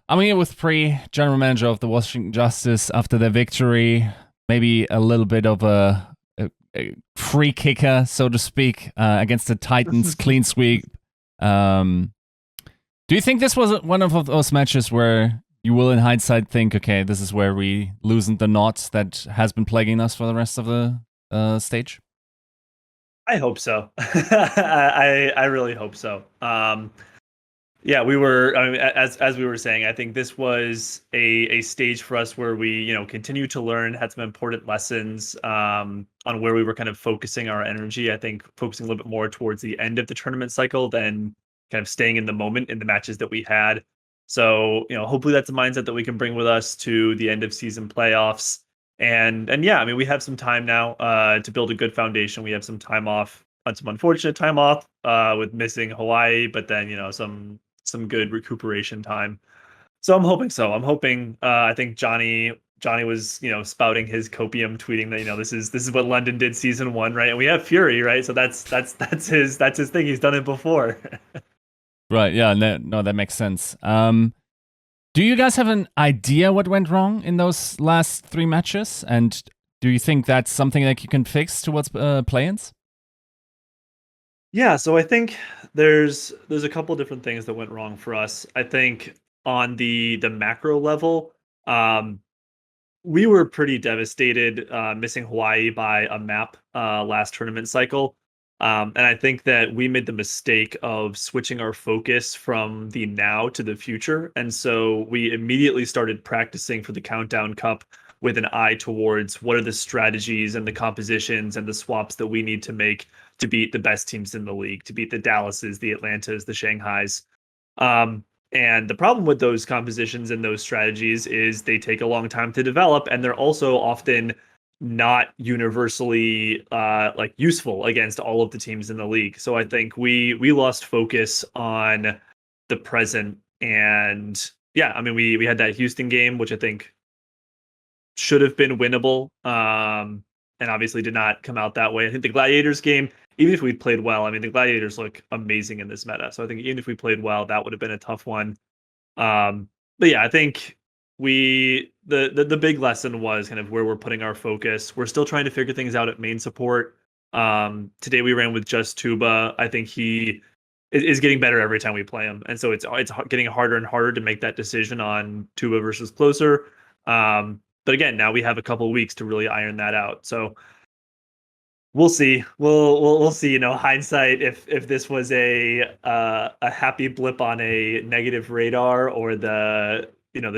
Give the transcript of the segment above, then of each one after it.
I'm here with Pre, general manager of the Washington Justice after their victory. Maybe a little bit of a free kicker, so to speak, against the Titans, clean sweep. Do you think this was one of those matches where you will, in hindsight, think, okay, this is where we loosened the knot that has been plaguing us for the rest of the stage? I hope so. I really hope so. Yeah, we were. I mean, as we were saying, I think this was a stage for us where we, continue to learn, had some important lessons on where we were kind of focusing our energy. I think focusing a little bit more towards the end of the tournament cycle than kind of staying in the moment in the matches that we had. So, hopefully that's a mindset that we can bring with us to the end of season playoffs. And yeah, I mean, we have some time now to build a good foundation. We have some time off, on some unfortunate time off with missing Hawaii, but then some good recuperation time. So I'm hoping so. I'm hoping. I think Johnny was spouting his copium, tweeting that this is what London did season one, right? And we have Fury, right? So that's his thing. He's done it before. Right, yeah, no, that makes sense. Do you guys have an idea what went wrong in those last three matches? And do you think that's something that you can fix towards play-ins? Yeah, so I think there's a couple different things that went wrong for us. I think on the macro level, um, we were pretty devastated missing Hawaii by a map last tournament cycle. And I think that we made the mistake of switching our focus from the now to the future. And so we immediately started practicing for the Countdown Cup with an eye towards what are the strategies and the compositions and the swaps that we need to make to beat the best teams in the league, to beat the Dallases, the Atlantas, the Shanghais. Um, and the problem with those compositions and those strategies is they take a long time to develop, and they're also often not universally like useful against all of the teams in the league. So I think we lost focus on the present, and yeah, I mean we had that Houston game, which I think should have been winnable, and obviously did not come out that way. I think the Gladiators game, even if we played well, I mean the Gladiators look amazing in this meta. So I think even if we played well, that would have been a tough one. But yeah, I think the big lesson was kind of where we're putting our focus. We're still trying to figure things out at main support. Today we ran with just Tuba. I think he is getting better every time we play him, and so it's getting harder and harder to make that decision on Tuba versus closer. But again, now we have a couple of weeks to really iron that out. So we'll see. We'll see. Hindsight, if this was a happy blip on a negative radar or the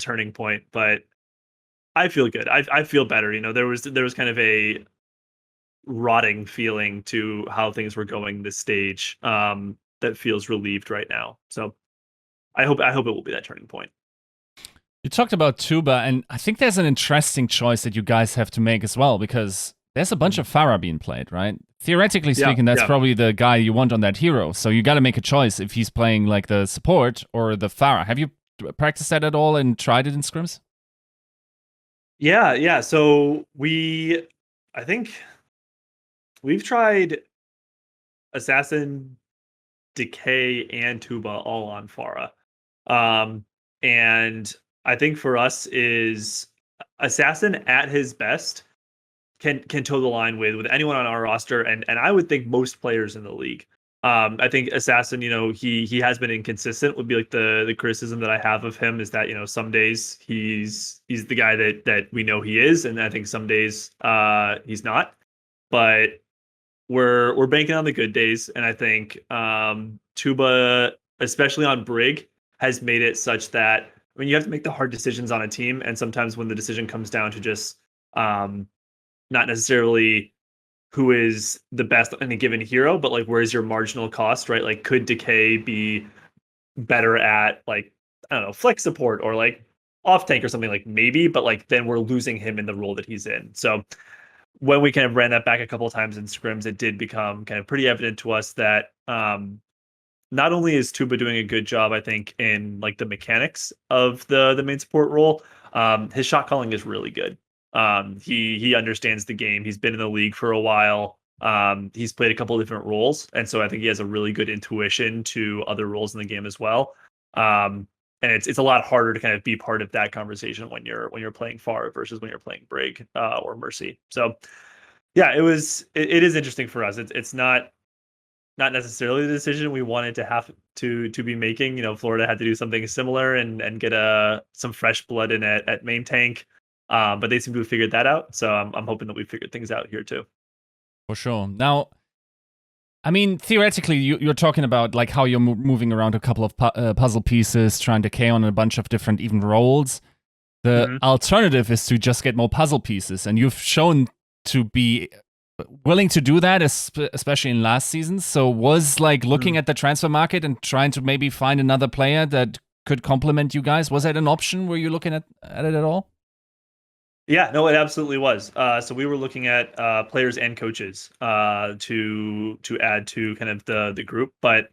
turning point. But I feel good. I feel better. There was kind of a rotting feeling to how things were going this stage. That feels relieved right now. So I hope it will be that turning point. You talked about Tuba, and I think there's an interesting choice that you guys have to make as well, because there's a bunch of Pharah being played, right? Theoretically speaking, that's probably the guy you want on that hero. So you got to make a choice if he's playing like the support or the Pharah. Have you practiced that at all and tried it in scrims? Yeah. So I think we've tried Assassin, Decay, and Tuba all on Pharah. And I think for us is Assassin at his best can toe the line with anyone on our roster, and I would think most players in the league. I think Assassin, he has been inconsistent. Would be like the criticism that I have of him is that some days he's the guy that we know he is, and I think some days he's not. But we're banking on the good days, and I think Tuba, especially on Brig, has made it such that when you have to make the hard decisions on a team, and sometimes when the decision comes down to just not necessarily who is the best in a given hero, but like where's your marginal cost, right? Like could Decay be better at like, I don't know, flex support or like off tank or something, like maybe, but like then we're losing him in the role that he's in. So when we kind of ran that back a couple of times in scrims, it did become kind of pretty evident to us that not only is Tuba doing a good job, I think, in like the mechanics of the main support role, his shot calling is really good. He understands the game. He's been in the league for a while. He's played a couple of different roles, and so I think he has a really good intuition to other roles in the game as well. and it's a lot harder to kind of be part of that conversation when you're playing Far versus when you're playing Brig or Mercy. So yeah, it is interesting for us. It's not necessarily the decision we wanted to have to be making. Florida had to do something similar and get some fresh blood in at main tank, but they seem to have figured that out. So I'm hoping that we figured things out here too. For sure. Now, I mean, theoretically, you're talking about like how you're moving around a couple of puzzle pieces, trying to K on a bunch of different even roles. The alternative is to just get more puzzle pieces, and you've shown to be willing to do that, especially in last season. So was like looking at the transfer market and trying to maybe find another player that could complement you guys. Was that an option? Were you looking at it at all? Yeah, no, it absolutely was. So we were looking at players and coaches to add to kind of the group, but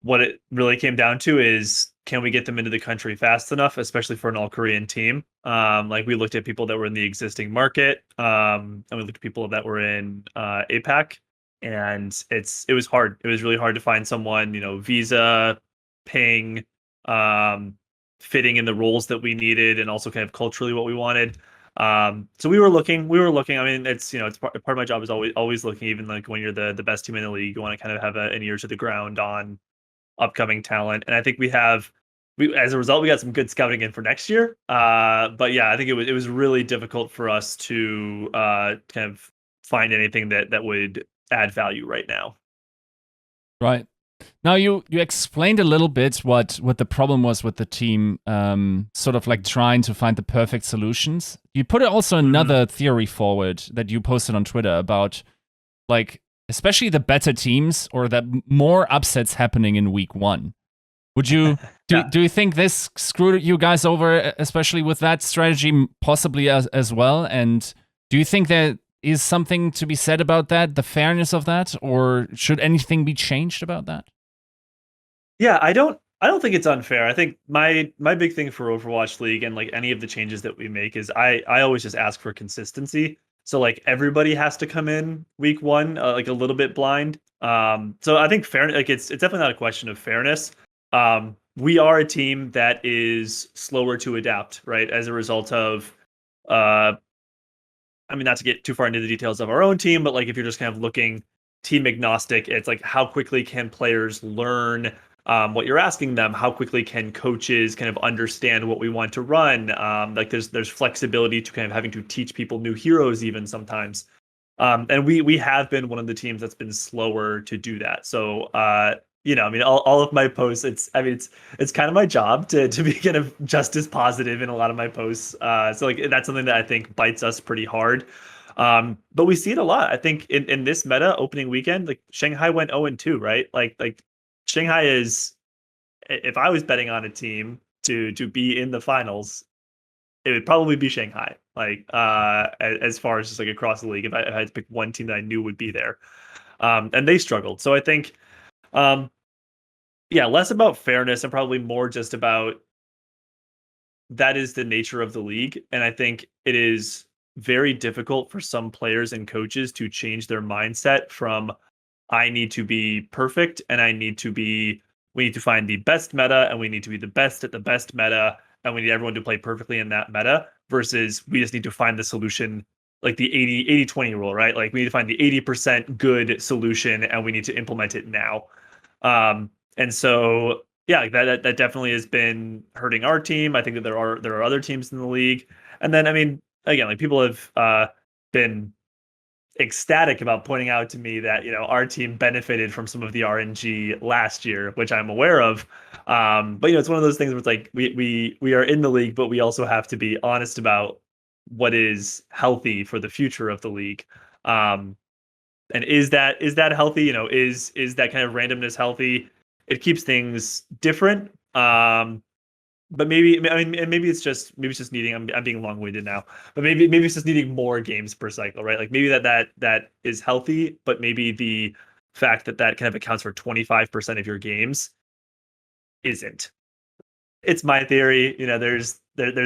what it really came down to is, can we get them into the country fast enough, especially for an all-Korean team? Like we looked at people that were in the existing market, and we looked at people that were in APAC, and it was hard. It was really hard to find someone, visa, ping, fitting in the roles that we needed, and also kind of culturally what we wanted. So we were looking. I mean, it's part of my job is always looking, even like when you're the best team in the league, you want to kind of have an ear to the ground on upcoming talent. And I think as a result, we got some good scouting in for next year. But yeah, I think it was really difficult for us to kind of find anything that would add value right now. Right. Now you explained a little bit what the problem was with the team, sort of like trying to find the perfect solutions. You put also another theory forward that you posted on Twitter about like especially the better teams or that more upsets happening in week 1. Would you do you think this screwed you guys over, especially with that strategy possibly as well? And do you think there is something to be said about that, the fairness of that, or should anything be changed about that? Yeah, I don't think it's unfair. I think my big thing for Overwatch League and like any of the changes that we make is I always just ask for consistency. So like everybody has to come in week 1 like a little bit blind. So I think fair, like it's definitely not a question of fairness. We are a team that is slower to adapt, right? As a result of I mean, not to get too far into the details of our own team, but like if you're just kind of looking team agnostic, it's like how quickly can players learn what you're asking them? How quickly can coaches kind of understand what we want to run? Like there's flexibility to kind of having to teach people new heroes even sometimes. And we have been one of the teams that's been slower to do that. So I mean, all of my posts, it's kind of my job to be kind of just as positive in a lot of my posts. So like that's something that I think bites us pretty hard. But we see it a lot. I think in this meta opening weekend, like Shanghai went 0-2, right? Like Shanghai is, if I was betting on a team to be in the finals, it would probably be Shanghai. Like as far as just like across the league, if I had to pick one team that I knew would be there, and they struggled. So I think, yeah, less about fairness and probably more just about that is the nature of the league, and I think it is very difficult for some players and coaches to change their mindset from I need to be perfect and we need to find the best meta and we need to be the best at the best meta and we need everyone to play perfectly in that meta versus we just need to find the solution, like the 80-20 rule, right? Like we need to find the 80% good solution and we need to implement it now. And so yeah, that definitely has been hurting our team. I think that there are other teams in the league. And then I mean, again, like people have been ecstatic about pointing out to me that our team benefited from some of the RNG last year, which I'm aware of. But it's one of those things where it's like we are in the league, but we also have to be honest about what is healthy for the future of the league. And is that healthy? Is that kind of randomness healthy? It keeps things different. But maybe I mean, and maybe it's just needing. I'm being long winded now, but maybe it's just needing more games per cycle, right? Like maybe that is healthy, but maybe the fact that kind of accounts for 25% of your games isn't. It's my theory. There's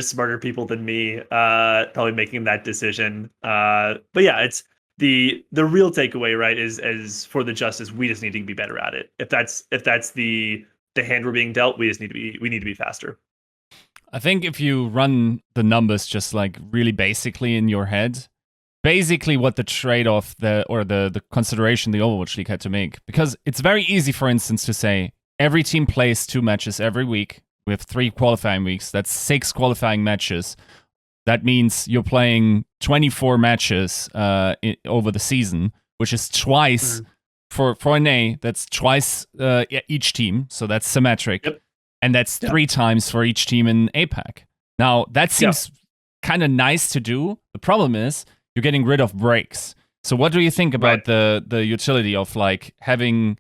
smarter people than me probably making that decision. But yeah, it's the real takeaway, right? Is for the Justice, we just need to be better at it. If that's the the hand we're being dealt. We need to be faster. I think if you run the numbers just like really basically in your head, basically what the trade-off the consideration the Overwatch League had to make, because it's very easy, for instance, to say every team plays 2 matches every week with 3 qualifying weeks. That's 6 qualifying matches. That means you're playing 24 matches over the season, which is twice for NA. That's twice each team, so that's symmetric. Yep. And that's 3 times for each team in APAC. Now, that seems kind of nice to do. The problem is you're getting rid of breaks. So what do you think about the utility of like having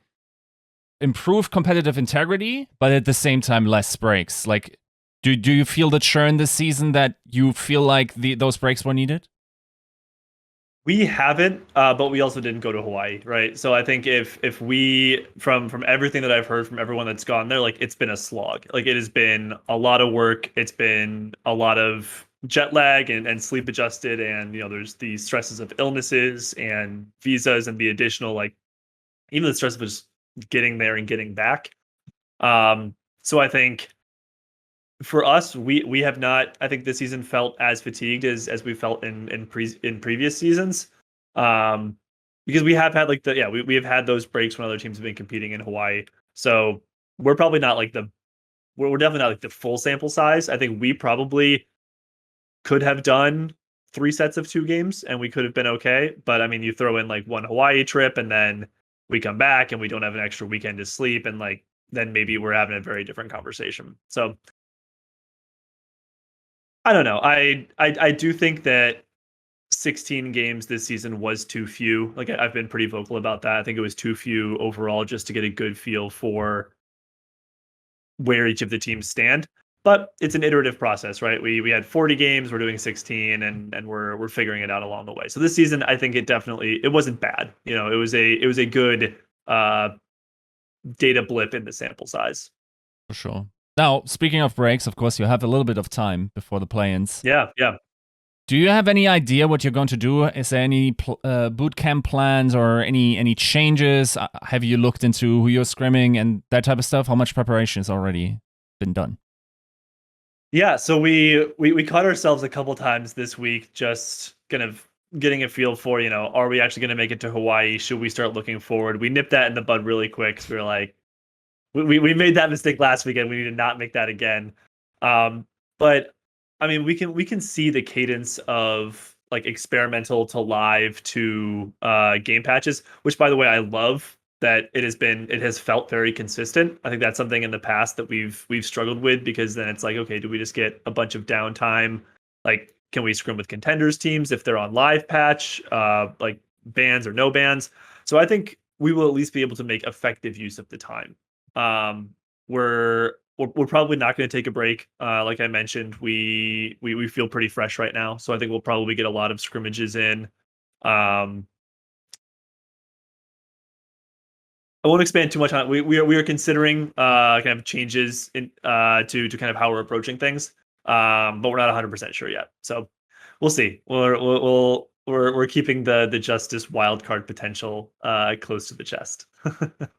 improved competitive integrity, but at the same time less breaks? Like, do you feel the churn this season that you feel like those breaks were needed? We haven't, but we also didn't go to Hawaii, right? So I think if we from everything that I've heard from everyone that's gone there, like it's been a slog. Like it has been a lot of work. It's been a lot of jet lag and sleep adjusted, and there's the stresses of illnesses and visas and the additional like even the stress of just getting there and getting back. So I think for us, we have not. I think this season felt as fatigued as we felt in previous seasons, because we have had like we have had those breaks when other teams have been competing in Hawaii. So we're probably not like we're definitely not like the full sample size. I think we probably could have done 3 sets of 2 games and we could have been okay. But I mean, you throw in like one Hawaii trip and then we come back and we don't have an extra weekend to sleep, and like then maybe we're having a very different conversation. So. I don't know. I do think that 16 games this season was too few. Like I've been pretty vocal about that. I think it was too few overall just to get a good feel for where each of the teams stand. But it's an iterative process, right? We had 40 games, we're doing 16, and we're figuring it out along the way. So this season, I think it wasn't bad. It was a good data blip in the sample size. For sure. Now, speaking of breaks, of course, you have a little bit of time before the play-ins. Yeah. Do you have any idea what you're going to do? Is there any boot camp plans or any changes? Have you looked into who you're scrimming and that type of stuff? How much preparation has already been done? Yeah, so we caught ourselves a couple times this week, just kind of getting a feel for, are we actually going to make it to Hawaii? Should we start looking forward? We nipped that in the bud really quick because we were like, we made that mistake last weekend. We need to not make that again. But I mean, we can see the cadence of like experimental to live to game patches, which by the way, I love that it has felt very consistent. I think that's something in the past that we've struggled with, because then it's like, okay, do we just get a bunch of downtime? Like, can we scrim with contenders teams if they're on live patch, like bans or no bans? So I think we will at least be able to make effective use of the time. We're probably not going to take a break. Like I mentioned, we feel pretty fresh right now, so I think we'll probably get a lot of scrimmages in. I won't expand too much on it. We are considering kind of changes in to kind of how we're approaching things, but we're not 100% sure yet. So we'll see. We're keeping the justice wildcard potential close to the chest.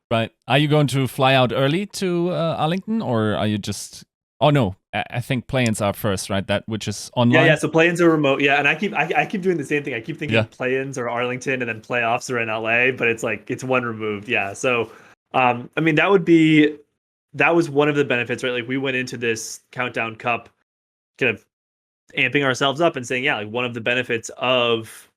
Right. Are you going to fly out early to Arlington, or are you just? Oh no, I think play-ins are first, right? That which is online. Yeah. So play-ins are remote. Yeah, and I keep doing the same thing. I keep thinking play-ins are Arlington, and then playoffs are in LA, but it's like it's one removed. Yeah. So, I mean, that was one of the benefits, right? Like we went into this Countdown Cup kind of amping ourselves up and saying, yeah, like one of the benefits of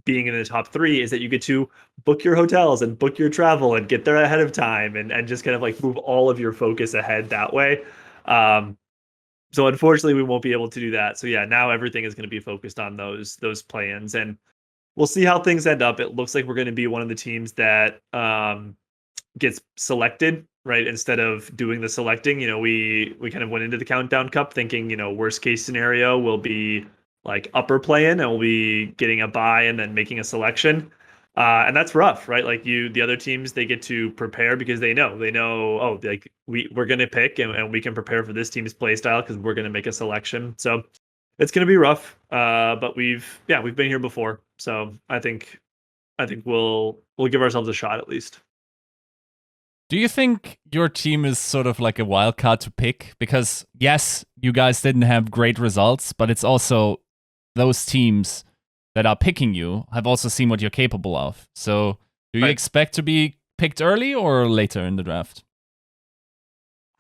being in the top 3 is that you get to book your hotels and book your travel and get there ahead of time and just kind of like move all of your focus ahead that way. So unfortunately we won't be able to do that. So yeah, now everything is going to be focused on those play-ins, and we'll see how things end up. It looks like we're going to be one of the teams that gets selected, right? Instead of doing the selecting, we kind of went into the Countdown Cup thinking, worst case scenario will be like upper play-in and we'll be getting a bye and then making a selection. And that's rough, right? Like the other teams, they get to prepare because they know, oh, like we're going to pick and we can prepare for this team's play style because we're going to make a selection. So it's going to be rough. But we've been here before. So I think we'll give ourselves a shot at least. Do you think your team is sort of like a wild card to pick? Because yes, you guys didn't have great results, but it's also those teams that are picking you have also seen what you're capable of. So do you expect to be picked early or later in the draft?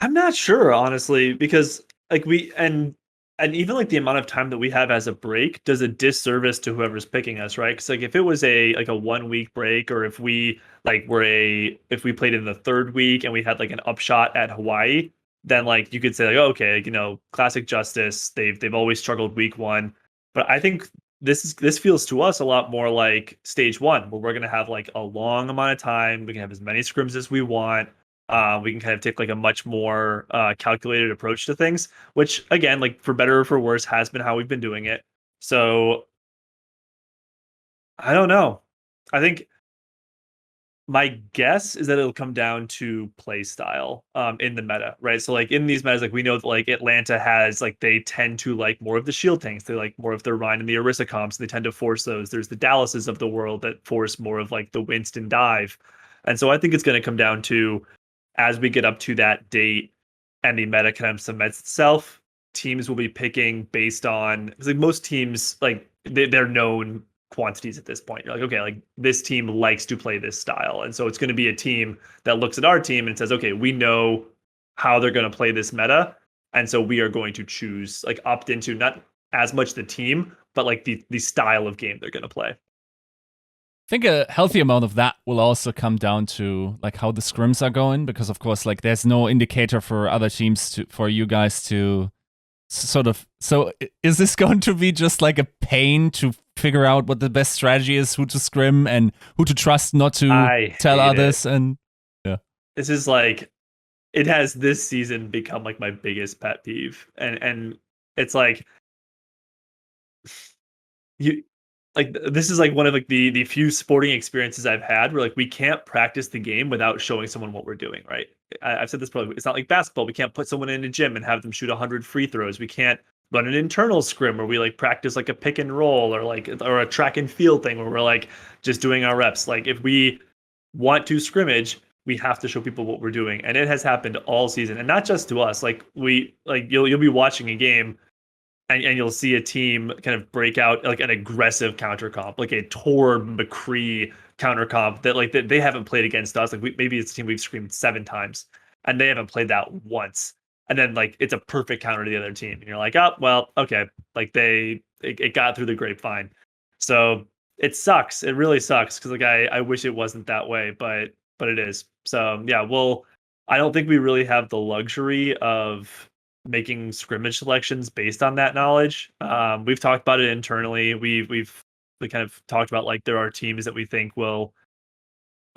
I'm not sure, honestly, because like and even like the amount of time that we have as a break does a disservice to whoever's picking us, right? Because like if it was a 1 week break, or if we if we played in the third week and we had like an upshot at Hawaii, then like you could say like, oh, okay, like, classic Justice, they've always struggled week one. But I think this feels to us a lot more like stage one, where we're gonna have like a long amount of time. We can have as many scrims as we want. We can kind of take like a much more calculated approach to things, which again, like for better or for worse, has been how we've been doing it. So I don't know. I think my guess is that it'll come down to play style in the meta, right? So like in these metas, like we know that like Atlanta has like they tend to like more of the shield tanks. They like more of the Rhine and the Orisa comps. They tend to force those. There's the Dallases of the world that force more of like the Winston dive. And so I think it's going to come down to, as we get up to that date and the meta kind of cements itself, teams will be picking based on, because like most teams, like they're known quantities at this point. You're like, okay, like this team likes to play this style. And so it's going to be a team that looks at our team and says, okay, we know how they're going to play this meta. And so we are going to choose, like opt into not as much the team, but like the style of game they're going to play. I think a healthy amount of that will also come down to like how the scrims are going, because of course like there's no indicator for other teams for you guys to sort of. So is this going to be just like a pain to figure out what the best strategy is, who to scrim and who to trust not to tell others? And yeah, this is like, it has this season become like my biggest pet peeve, and it's like you like this is like one of like the few sporting experiences I've had where like we can't practice the game without showing someone what we're doing, right? I've said this probably, it's not like basketball. We can't put someone in a gym and have them shoot 100 free throws. We can't run an internal scrim where we like practice like a pick and roll, or like or a track and field thing where we're like just doing our reps. Like if we want to scrimmage, we have to show people what we're doing. And it has happened all season, and not just to us. Like you'll be watching a game, and you'll see a team kind of break out like an aggressive counter comp, like a Tor McCree counter comp that like they haven't played against us. Like maybe it's a team we've screamed 7 times and they haven't played that once. And then like it's a perfect counter to the other team. And you're like, oh, well, okay. Like it got through the grapevine. So it sucks. It really sucks. Cause like I wish it wasn't that way, but it is. So yeah, I don't think we really have the luxury of making scrimmage selections based on that knowledge. We've talked about it internally. We kind of talked about like there are teams that we think will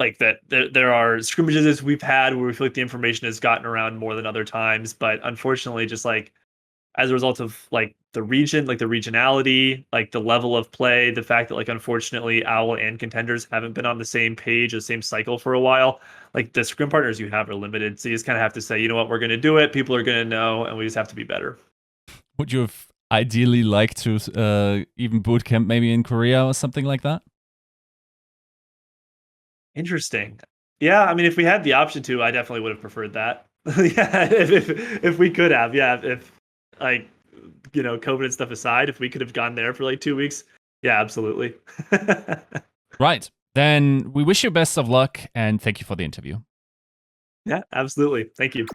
like that. There are scrimmages we've had where we feel like the information has gotten around more than other times, but unfortunately, just like as a result of like the region, like the regionality, like the level of play, the fact that like unfortunately Owl and Contenders haven't been on the same page, the same cycle for a while, like the scrim partners you have are limited. So you just kind of have to say, you know what, we're going to do it. People are going to know, and we just have to be better. Would you have ideally liked to even boot camp maybe in Korea or something like that? Interesting. Yeah, I mean, if we had the option to, I definitely would have preferred that. Yeah, if we could have, yeah, if like COVID and stuff aside, if we could have gone there for like 2 weeks, yeah, absolutely. Right. Then we wish you best of luck and thank you for the interview. Yeah, absolutely. Thank you.